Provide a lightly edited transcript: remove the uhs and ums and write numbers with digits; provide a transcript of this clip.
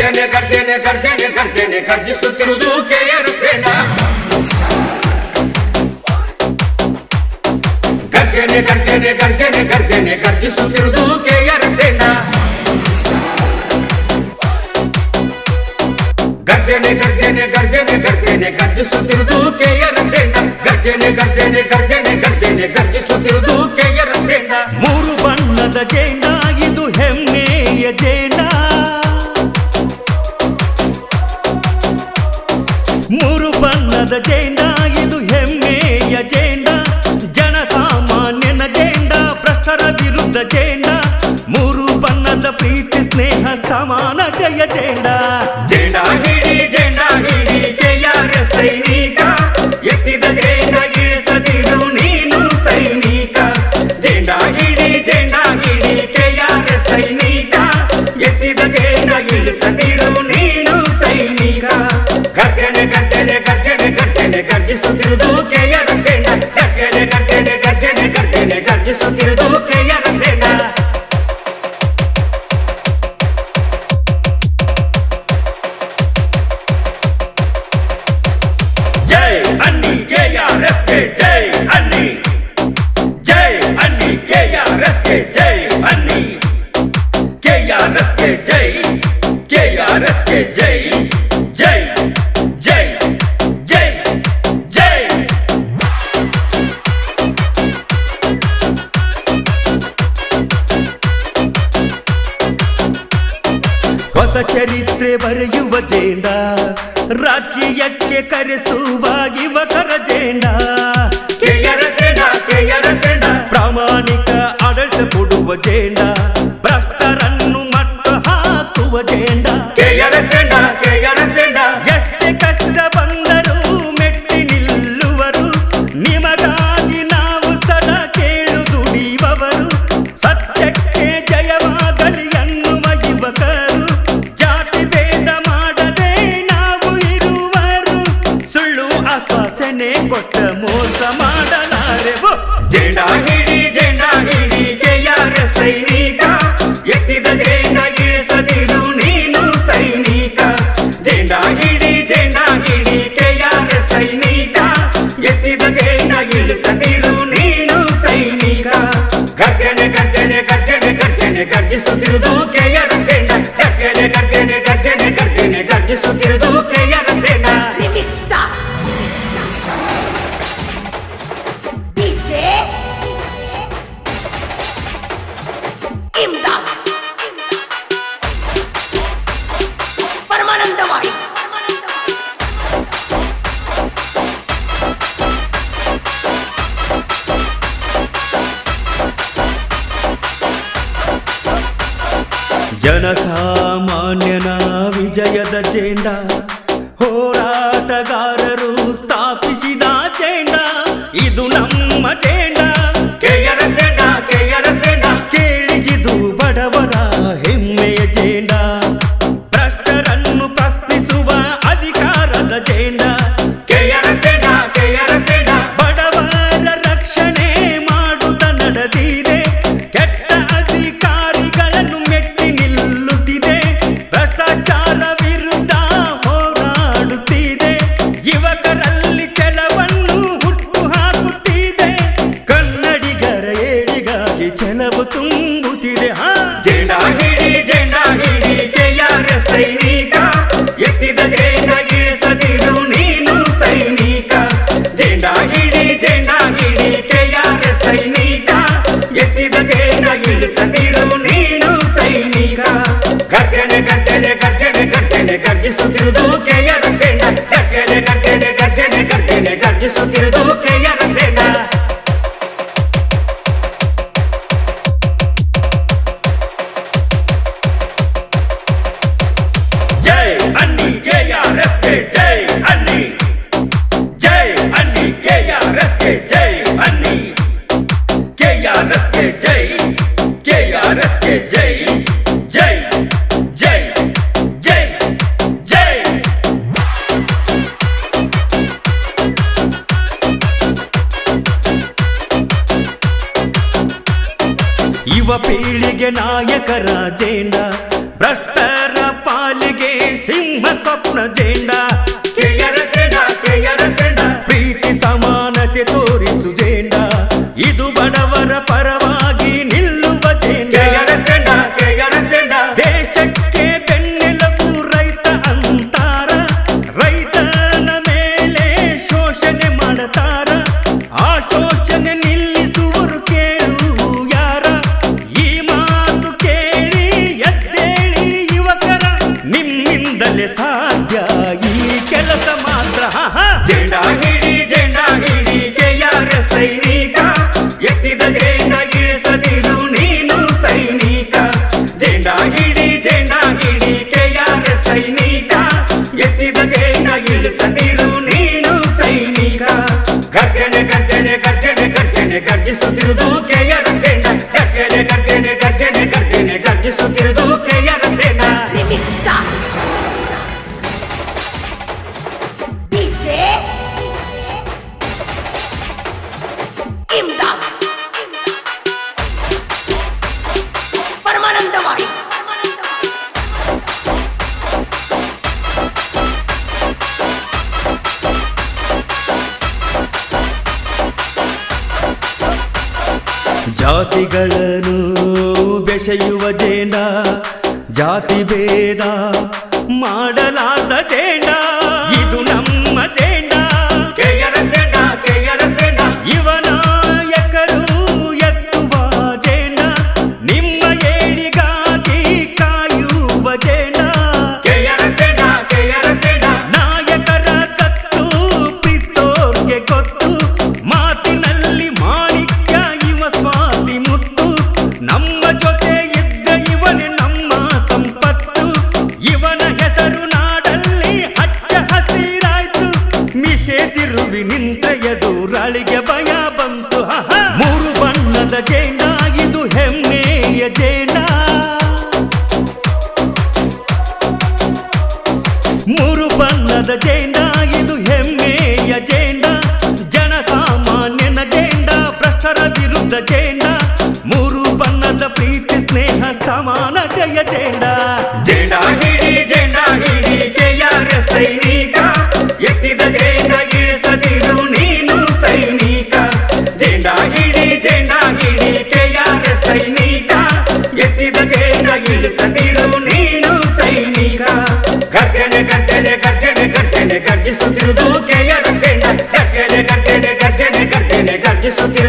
ಗರ್ಜನೆ ಗರ್ಜನೆ ಗರ್ಜನೆ ಗರ್ಜನೆ ಗರ್ಜಿಸುತ್ತಿರುವುದು ಕೆಆರ್ ಜೆಂಡ. ಗರ್ಜನೆ ಗರ್ಜನೆ ಗರ್ಜನೆ ಗರ್ಜನೆ ಗರ್ಜಿಸುತ್ತಿರುವುದು ಕೆಆರ್ ಜೆಂಡ. ಗರ್ಜನೆ ಗರ್ಜನೆ ಗರ್ಜನೆ ಗರ್ಜನೆ ಗರ್ಜಿಸುತ್ತಿರುವುದು ಕೆಆರ್ ಜೆಂಡ. ಗರ್ಜನೆ ಗರ್ಜನೆ ಗರ್ಜನೆ ಗರ್ಜನೆ ಗರ್ಜಿಸುತ್ತಿರುವುದು ಕೆಆರ್ ಜೆಂಡ. ಮೂರು ಬಣ್ಣದ ಜೆಂಡ ಇದು ಹೆಮ್ಮೆಯ ಜೆಂಡ. ಮೂರು ಬಣ್ಣದ ಜೆಂಡ ಇದು ಹೆಮ್ಮೆಯ ಜೆಂಡ. ಜನಸಾಮಾನ್ಯನ ಜೆಂಡ, ಭ್ರಷ್ಟರ ವಿರುದ್ಧ ಜೆಂಡ. ಮೂರು ಬಣ್ಣದ ಪ್ರೀತಿ ಸ್ನೇಹ ಸಮಾನತೆಯ ಜೆಂಡ. ಜೆಂಡ ಹಿಡಿ ಕೆಆರ್ ಸೈನಿಕ, ಎತ್ತಿದ ಜೆಂಡ ಇಳಿಸದಿರು ನೀನು ಸೈನಿಕ. ಜೆಂಡ ಹಿಡಿ ಕೆಆರ್ ಸೈನಿಕ, ಎತ್ತಿದ ಜೆಂಡ ಇಳಿಸದಿರು ನೀನು ಸೈನಿಕ. ಗರ್ಜನೆ ಗರ್ಜನೆ ಗರ್ಜನೆ ಗರ್ಜನೆ ಗರ್ಜಿಸುತ್ತಿರುವುದು ಕೆಆರ್ ಜೆಂಡ. ಗರ್ಜನೆ ಗರ್ಜನೆ ಗರ್ಜನೆ ಗರ್ಜನೆ ಗರ್ಜಿಸುತ್ತಿರುವುದು ಕೆಆರ್ ಜೆಂಡ. ಜೈ ಅನ್ನಿ ಕೆಆರ್ಎಸ್ಗೆ ಜೈ ಅನ್ನಿ, ಜೈ ಅನ್ನಿ ಕೆಆರ್ಎಸ್ಗೆ ಜೈ ಅನ್ನಿ, ಕೆಆರ್ಎಸ್ಗೆ ಜೈ, ಕೆಆರ್ಎಸ್ಗೆ ಜೈ ಜೈ ಜೈ ಜೈ ಜೈ. ಹೊಸ ಚರಿತ್ರೆ ಬರೆಯುವ ಜೆಂಡ, ರಾಜಕೀಯಕ್ಕೆ ಕರೆಸುವ ಯುವಕರ ಜೆಂಡ. ಕೆಆರ್ ಜೆಂಡ ಪ್ರಾಮಾಣಿಕ ಆಡಳಿತ ಕೊಡುವ ಜೆಂಡ, ಭ್ರಷ್ಟರನ್ನು ಮಟ್ಟ ಹಾಕುವ ಜೆಂಡ. ಕೆಆರ್ ಜೆಂಡ ಎಷ್ಟೇ ಕಷ್ಟ ಬಂದರೂ ಮೆಟ್ಟಿ ನಿಲ್ಲುವರು, ನಿಮಗಾಗಿ ನಾವು ಸದಾ ಕೇಳು ದುಡಿಯುವವರು. ಸತ್ಯಕ್ಕೆ ಜಯವಾಗಲಿ ಎನ್ನುವ ಯುವಕರು, ಜಾತಿ ಭೇದ ಮಾಡದೆ ನಾವು ಇರುವರು. ಸುಳ್ಳು ಆಶ್ವಾಸನೆ ಕೊಟ್ಟ ಮೋಸ ಮಾಡಲಾರೆವು. ಜೆಂಡ ಹಿಡಿ ಕೆಆರ್ ಸೈನಿಕ, ಎತ್ತಿದ ಜೆಂಡ ಇಳಿಸದಿರು ನೀನು ಸೈನಿಕ. ಜೆಂಡ ಹಿಡಿ ಕೆಆರ್ ಸೈನಿಕ, ಎತ್ತಿದ ಜೆಂಡ ಇಳಿಸದಿರು ನೀನು ಸೈನಿಕ. ಗರ್ಜನೆ ಗರ್ಜನೆ ಗರ್ಜನೆ ಗರ್ಜನೆ ಗರ್ಜಿಸುತ್ತಿರುವುದು ಕೆಆರ್ ಜೆಂಡ. ಗರ್ಜನೆ ಗರ್ಜನೆ ಗರ್ಜನೆ ಗರ್ಜನೆ ಗರ್ಜಿಸುತ್ತಿರುವುದು ಕೆಆರ್ ಜೆಂಡ. Remix Star DJ Imdad Paramanandawadi. ಜನಸಾಮಾನ್ಯನ ವಿಜಯದ ಜೆಂಡ, ಹೋರಾಟಗಾರರು ಸ್ಥಾಪಿಸಿದ ಜೆಂಡ. ಇದು ನಮ್ಮ ಜೆಂಡ. ಕೆಆರ್ ಜೆಂಡ ಕೇಳಿಗಿದು ಬಡವರ ಹೆಮ್ಮೆಯ ಜೆಂಡ, ಭ್ರಷ್ಟರನ್ನು ಪ್ರಶ್ನಿಸುವ ಅಧಿಕಾರದ ಜೆಂಡ. ಕೆಆರ್ ಜೆಂಡ ಬಡವರ ರಕ್ಷಣೆ ಮಾಡುತ್ತ ನಡೆದಿದೆ, ಕೆಟ್ಟ ಅಧಿಕಾರಿಗಳನ್ನು ಮೆಟ್ಟಿ ನಿಲ್ಲುತ್ತಿದೆ. ಭ್ರಷ್ಟಾಚಾರ ವಿರುದ್ಧ ಹೋರಾಡುತ್ತಿದೆ, ಯುವಕರಲ್ಲಿ ಛಲವನ್ನು ಹುಟ್ಟು ಹಾಕುತ್ತಿದೆ. ಕನ್ನಡಿಗರ ಏಳಿಗಾಗಿ ಛಲವು ತುಂಬುತ್ತಿದೆ. ಜೆಂಡ ಹಿಡಿ ಕೆಆರ್ ಸೈನಿಕ, ಎತ್ತಿದ ಜೆಂಡ ಇಳಿಸದಿರು ನೀನು ಸೈನಿಕ. ಜೆಂಡ ಹಿಡಿ ಕೆಆರ್ ಸೈನಿಕ, ಎತ್ತಿದ ಜೆಂಡ ಇಳಿಸದಿರು ನೀನು ಸೈನಿಕ. ಗರ್ಜನೆ ಗರ್ಜನೆ ಗರ್ಜನೆ ಗರ್ಜನೆ ಗರ್ಜಿಸುತ್ತಿರುವುದು ಕೆಆರ್ ಜೆಂಡ. ಗರ್ಜನೆ ಗರ್ಜನೆ ಗರ್ಜನೆ ಗರ್ಜನೆ ಗರ್ಜಿಸುತ್ತಿರುವುದು ಕೆಆರ್ ಜೆಂಡ. ಜೈ ಅನ್ನಿ ಕೆಆರ್ಎಸ್ಗೆ ಜೈ ಅನ್ನಿ, ಜೈ ಅನ್ನಿ ಕೆಆರ್ಎಸ್ಗೆ ಜೈ ಅನ್ನಿ, ಕೆಆರ್ಎಸ್ಗೆ ಜೈ, ಕೆಆರ್ಎಸ್ಗೆ ಜೈ ಜೈ ಜೈ ಜೈ ಜೈ. ಯುವ ಪೀಳಿಗೆ ನಾಯಕರ ಜೆಂಡ, ಭ್ರಷ್ಟರ ಪಾಲಿಗೆ ಸ್ವಪ್ನ ಜೇಂಡ ಕೆಯರ ಜೆಂಡ ಕೆಯರ ಜೆಂಡ ಪ್ರೀತಿ ಸಮಾನತೆ ತೋರಿಸು ಜೇಂಡ ಇದು ಬಡವರ ಪರವಾಗಿ ನಿಲ್ಲುವ ಜೇಂಡ ಕೆಯರ ಜೆಂಡ ಕೆಯರ ಜೆಂಡ ದೇಶಕ್ಕೆ ಬೆನ್ನೆಲುಬು ರೈತ ಅಂತಾರ ರೈತನ ಮೇಲೆ ಶೋಷಣೆ ಮಾಡತಾರ ಆ ಶೋಷಣೆ ನಿಲ್ಲಿಸುವರು ಕೇಳು ಯಾರ ಈ ಮಾತು ಕೇಳಿ ಎದ್ದೇಳಿ ಯುವಕರ ನಿಮ್ಮಿಂದಲೇ ಸಾಧ್ಯ ಈ ಕೆಲಸ ಮಾತ್ರ ಜೆಂಡ ಹಿಡಿ ಕೆಯರ ಸೈನಿಕ ಎತ್ತಿದ ಜೆಂಡ ಇಳಿಸದಿರು ನೀನು ಸೈನಿಕ ಜೆಂಡ ಹಿಡಿ ಕೆಯರ ಸೈನಿಕ ಎತ್ತಿದ ಜೆಂಡ ಇಳಿಸದಿರು ನೀನು ಸೈನಿಕ ಗರ್ಜನೆ ಗರ್ಜನೆ ಗರ್ಜನೆ ಗರ್ಜನೆ ಗರ್ಜಿಸುತ್ತಿರುವುದು ಕೆಯರ ಜೆಂಡ ಗರ್ಜನೆ ಗರ್ಜನೆ ಗರ್ಜನೆ ಗರ್ಜನೆ ಗರ್ಜಿಸುತ್ತಿರುವುದು ಕೆಯರ ಜೆಂಡ Remix Star. DJ. Imdad. Paramanandawadi. ಜಾತಿಗಳನ್ನು ಬೆಸೆಯುವ ಜೇಂಡ ಜಾತಿ ಭೇದ ಮಾಡಲಾದ ಜೇಂಡ ಇದು ನಮ್ಮ ಜೇಂಡ ಕೆಯರ ಜೆಂಡ ಇವ ನಾಯಕರು ಎತ್ತುವ ಜೇಂಡ ನಿಮ್ಮ ಏಳಿಗಾಗಿ ಕಾಯುವ ಜೇಂಡ ಕೆಯರ ಜೆಂಡ ನಾಯಕರ ಕತ್ತು ಪಿತ್ತೋರ್ಗೆ ಗೊತ್ತು ಮಾತಿನಲ್ಲಿ ಮಾಣಿಕ್ಯ ಇವ ಸ್ವಾತಿ ಮುತ್ತು ನಮ್ಮ ಜೊತೆ ಇದ್ದ ಇವನೇ ನಮ್ಮ ಸಂಪತ್ತು ಇವನ ಹೆಸರು ನಾಡಲ್ಲಿ ಹಚ್ಚ ಹಸಿರಾಯ್ತು ಮಿಸೆ ತಿರುವಿ ನಿಂತ ಎದುರಾಳಿಗೆ ಭಯ ಬಂತು ಮೂರು ಬಣ್ಣದ ಜೇಂಡ ಇದು ಹೆಮ್ಮೆಯ ಜೇಂಡ ಮೂರು ಬಣ್ಣದ ಜೇಂಡ ಇದು ಹೆಮ್ಮೆಯ ಜೇಂಡ ಜನಸಾಮಾನ್ಯನ ಜೇಂಡ ಭ್ರಷ್ಟರ ವಿರುದ್ಧ ಜೇಂಡ ಮೂರು ಬಣ್ಣದ ಪ್ರೀತಿ ಸ್ನೇಹ ಸಮಾನತೆಯ ಜೇಂಡ ಜೆಂಡ ಹಿಡಿ ಕೆಯರ ಸೈನಿಕ ಎತ್ತಿದ ಜೆಂಡ ಇಳಿಸದಿರು ನೀನು ಸೈನಿಕ ಜೆಂಡ ಹಿಡಿ ಕೆಯರ ಸೈನಿಕ ಎತ್ತಿದ ಜೆಂಡ ಇಳಿಸದಿರು ನೀನು ಸೈನಿಕ ಗರ್ಜನೆ ಗರ್ಜನೆ ಗರ್ಜನೆ ಗರ್ಜನೆ ಗರ್ಜಿಸುತ್ತಿರುವುದು ಕೆಯರ ಜೆಂಡ ಗರ್ಜನೆ ಗರ್ಜನೆ ಗರ್ಜನೆ ಗರ್ಜನೆ ಗರ್ಜಿಸುತ್ತಿರುವುದು